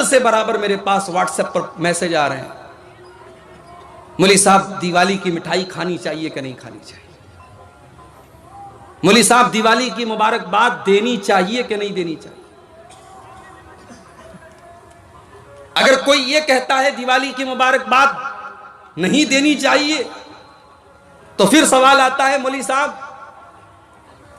कल से बराबर मेरे पास व्हाट्सएप पर मैसेज आ रहे हैं, मौलवी साहब दिवाली की मिठाई खानी चाहिए कि नहीं खानी चाहिए, मौलवी साहब दिवाली की मुबारकबाद देनी चाहिए कि नहीं देनी चाहिए। अगर कोई ये कहता है दिवाली की मुबारकबाद नहीं देनी चाहिए, तो फिर सवाल आता है मौलवी साहब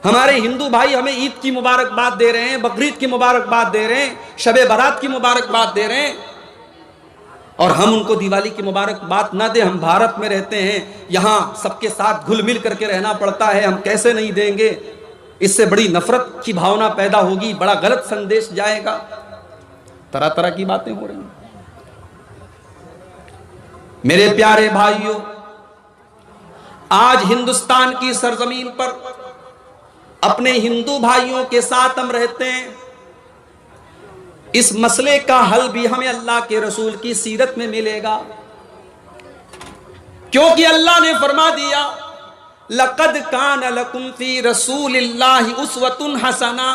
हमारे हिंदू भाई हमें ईद की मुबारकबाद दे रहे हैं, बकरीद की मुबारकबाद दे रहे हैं, शबे बारात की मुबारकबाद दे रहे हैं, और हम उनको दिवाली की मुबारकबाद ना दे। हम भारत में रहते हैं, यहां सबके साथ घुल मिल करके रहना पड़ता है, हम कैसे नहीं देंगे? इससे बड़ी नफरत की भावना पैदा होगी, बड़ा गलत संदेश जाएगा। तरह तरह की बातें हो रही हैं। मेरे प्यारे भाइयों, आज हिंदुस्तान की सरजमीन पर अपने हिंदू भाइयों के साथ हम रहते हैं। इस मसले का हल भी हमें अल्लाह के रसूल की सीरत में मिलेगा, क्योंकि अल्लाह ने फरमा दिया लक़द कान लकुम फी रसूलिल्लाहि उस्वतुन हसना,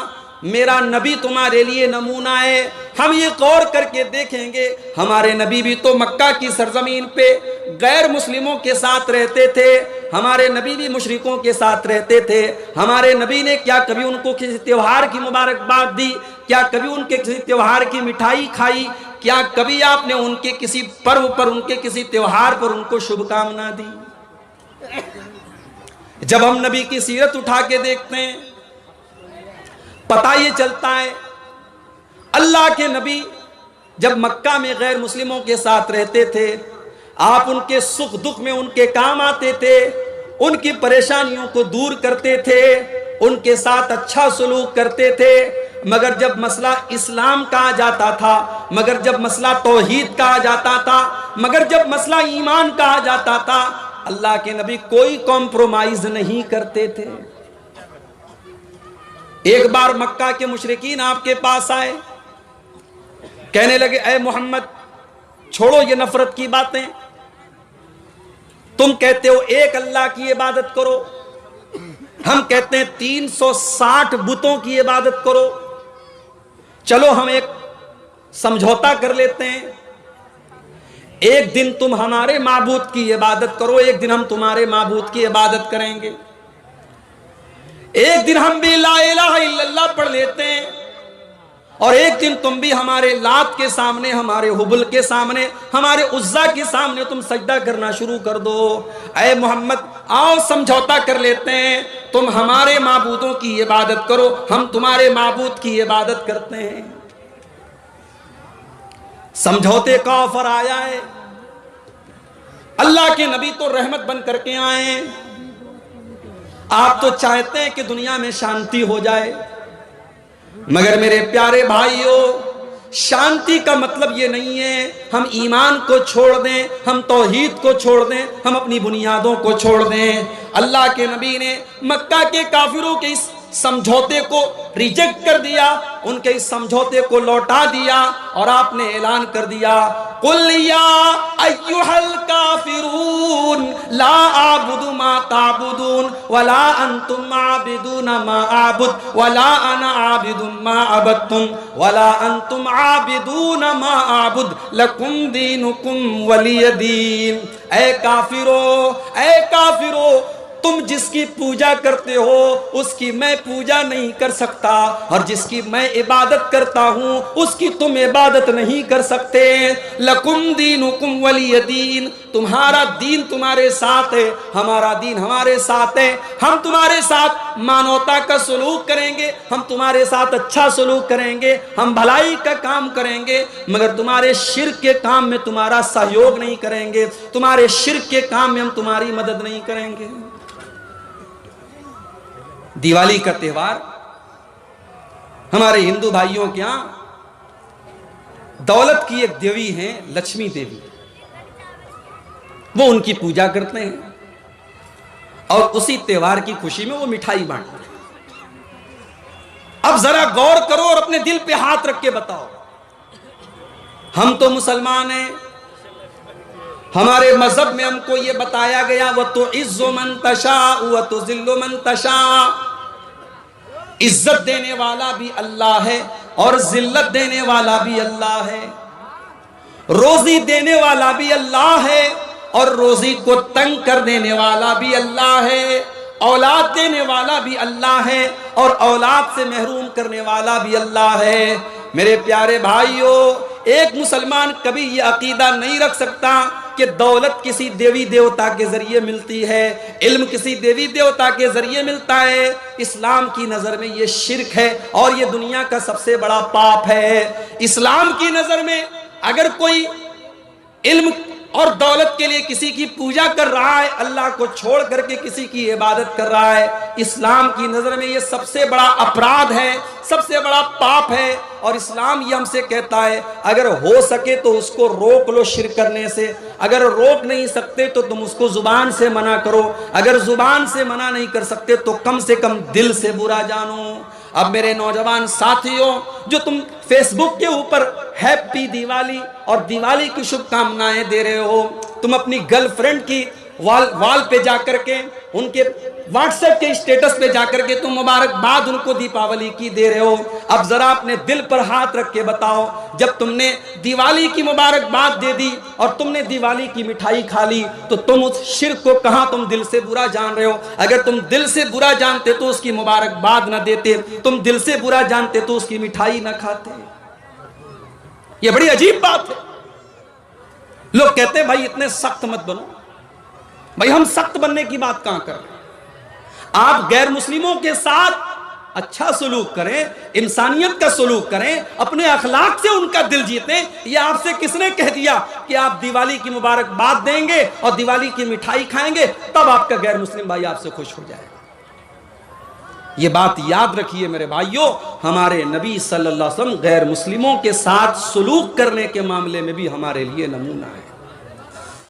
मेरा नबी तुम्हारे लिए नमूना है। हम ये गौर करके देखेंगे, हमारे नबी भी तो मक्का की सरजमीन पे गैर मुस्लिमों के साथ रहते थे, हमारे नबी भी मुशरिकों के साथ रहते थे। हमारे नबी ने क्या कभी उनको किसी त्योहार की मुबारकबाद दी? क्या कभी उनके किसी त्योहार की मिठाई खाई? क्या कभी आपने उनके किसी पर्व पर, उनके किसी त्योहार पर उनको शुभकामना दी? जब हम नबी की सीरत उठा के देखते हैं, पता ये चलता है अल्लाह के नबी जब मक्का में गैर मुस्लिमों के साथ रहते थे, आप उनके सुख दुख में उनके काम आते थे, उनकी परेशानियों को दूर करते थे, उनके साथ अच्छा सलूक करते थे। मगर जब मसला इस्लाम का आ जाता था, मगर जब मसला तौहीद का आ जाता था, मगर जब मसला ईमान का आ जाता था, अल्लाह के नबी कोई कॉम्प्रोमाइज नहीं करते थे। एक बार मक्का के मुशरिकीन आपके पास आए, कहने लगे ऐ मोहम्मद छोड़ो ये नफरत की बातें, तुम कहते हो एक अल्लाह की इबादत करो, हम कहते हैं 360 बुतों की इबादत करो, चलो हम एक समझौता कर लेते हैं, एक दिन तुम हमारे माबूद की इबादत करो, एक दिन हम तुम्हारे माबूद की इबादत करेंगे, एक दिन हम भी ला इलाहा इल्लल्लाह पढ़ लेते हैं, और एक दिन तुम भी हमारे लात के सामने, हमारे हुबल के सामने, हमारे उज्जा के सामने तुम सजदा करना शुरू कर दो। ऐ मोहम्मद आओ समझौता कर लेते हैं, तुम हमारे माबूदों की इबादत करो, हम तुम्हारे माबूद की इबादत करते हैं। समझौते का ऑफर आया है। अल्लाह के नबी तो रहमत बन करके आए हैं। आप तो चाहते हैं कि दुनिया में शांति हो जाए, मगर मेरे प्यारे भाइयों, शांति का मतलब ये नहीं है हम ईमान को छोड़ दें, हम तौहीद को छोड़ दें, हम अपनी बुनियादों को छोड़ दें। अल्लाह के नबी ने मक्का के काफिरों के इस समझौते को रिजेक्ट कर दिया, उनके इस समझौते को लौटा दिया, और आपने ऐलान कर दिया कुल या अय्युहल काफिरून ला आबुदु मा ताबुदून वला अंतुम आबिदून मा आबुद वला अना आबिदुम मा अबदतुम वला अंतुम आबिदून मा आबुद लकुम दीनुकुम वलिय दीन। ऐ काफिरो, तुम जिसकी पूजा करते हो उसकी मैं पूजा नहीं कर सकता, और जिसकी मैं इबादत करता हूं उसकी तुम इबादत नहीं कर सकते। लकुम दीनुकुम वलिय दीन, तुम्हारा दीन तुम्हारे साथ है, हमारा दीन हमारे साथ है। हम तुम्हारे साथ मानवता का सलूक करेंगे, हम तुम्हारे साथ अच्छा सलूक करेंगे, हम भलाई का काम करेंगे, मगर तुम्हारे शिर्क के काम में तुम्हारा सहयोग नहीं करेंगे, तुम्हारे शिर्क के काम में हम तुम्हारी मदद नहीं करेंगे। दिवाली का त्योहार हमारे हिंदू भाइयों के यहां दौलत की एक देवी है लक्ष्मी देवी, वो उनकी पूजा करते हैं, और उसी त्योहार की खुशी में वो मिठाई बांटते हैं। अब जरा गौर करो और अपने दिल पे हाथ रख के बताओ, हम तो मुसलमान हैं, हमारे मजहब में हमको ये बताया गया व तो इज्जो मन तशा व तो जिल्लो मन तशा, इज्जत देने वाला भी अल्लाह है और जिल्लत देने वाला भी अल्लाह है, रोजी देने वाला भी अल्लाह है और रोजी को तंग कर देने वाला भी अल्लाह है, औलाद देने वाला भी अल्लाह है और औलाद से महरूम करने वाला भी अल्लाह है। मेरे प्यारे भाइयों, एक मुसलमान कभी यह अकीदा नहीं रख सकता कि दौलत किसी देवी देवता के जरिए मिलती है, इल्म किसी देवी देवता के जरिए मिलता है। इस्लाम की नजर में यह शिर्क है और यह दुनिया का सबसे बड़ा पाप है। इस्लाम की नजर में अगर कोई इल्म और दौलत के लिए किसी की पूजा कर रहा है, अल्लाह को छोड़ करके किसी की इबादत कर रहा है, इस्लाम की नजर में यह सबसे बड़ा अपराध है, सबसे बड़ा पाप है। और इस्लाम ये हमसे कहता है अगर हो सके तो उसको रोक लो शिर्क करने से, अगर रोक नहीं सकते तो तुम उसको जुबान से मना करो, अगर जुबान से मना नहीं कर सकते तो कम से कम दिल से बुरा जानो। अब मेरे नौजवान साथियों, जो तुम फेसबुक के ऊपर हैप्पी दिवाली और दिवाली की शुभकामनाएं दे रहे हो, तुम अपनी गर्लफ्रेंड की वाल पे जाकर के, उनके व्हाट्सएप के स्टेटस पे जाकर के तुम मुबारकबाद उनको दीपावली की दे रहे हो। अब जरा अपने दिल पर हाथ रख के बताओ, जब तुमने दिवाली की मुबारकबाद दे दी और तुमने दिवाली की मिठाई खा ली तो तुम उस शिर्क को कहां तुम दिल से बुरा जान रहे हो? अगर तुम दिल से बुरा जानते तो उसकी मुबारकबाद ना देते, तुम दिल से बुरा जानते तो उसकी मिठाई ना खाते। यह बड़ी अजीब बात है। लोग कहते हैं भाई इतने सख्त मत बनो। भाई हम सख्त बनने की बात कहां कर रहे हैं? आप गैर मुस्लिमों के साथ अच्छा सलूक करें, इंसानियत का सलूक करें, अपने अखलाक से उनका दिल जीतें। यह आपसे किसने कह दिया कि आप दिवाली की मुबारकबाद देंगे और दिवाली की मिठाई खाएंगे तब आपका गैर मुस्लिम भाई आपसे खुश हो जाएगा? यह बात याद रखिए मेरे भाइयों, हमारे नबी सल्लल्लाहु अलैहि वसल्लम गैर मुस्लिमों के साथ सलूक करने के मामले में भी हमारे लिए नमूना है।